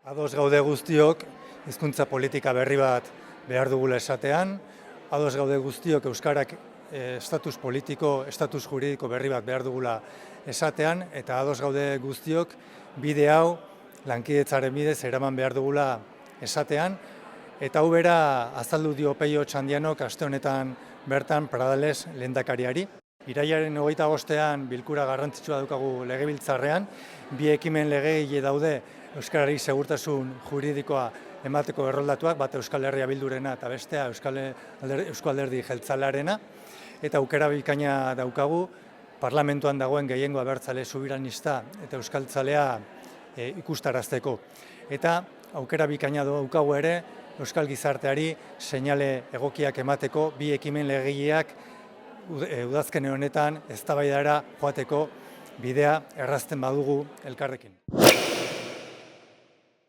Ados gaude guztiok hizkuntza politika berri bat behar dugula esatean, ados gaude guztiok euskarak estatus politiko, estatus juridiko berri bat behar dugula esatean, eta ados gaude guztiok bide hau lankidetzaren bidez eraman behar dugula esatean, eta hau bera azaldu dio Peio Txandianok aste honetan bertan Pradales lehendakariari. Irailaren 25ean bilkura garrantzitsua daukagu legebiltzarrean, bi ekimen legegile daude euskarari segurtasun juridikoa emateko erroldatuak, bat Euskal Herria Bildurena eta bestea Eusko Alderdi Jeltzalearena, eta aukera bikaina daukagu parlamentuan dagoen gehiengo abertzale subiranista eta euskaltzalea ikustarazteko. Eta aukera bikaina daukagu ere euskal gizarteari seinale egokiak emateko bi ekimen legegileak udazkene honetan eztabaidara joateko bidea errazten badugu elkarrekin.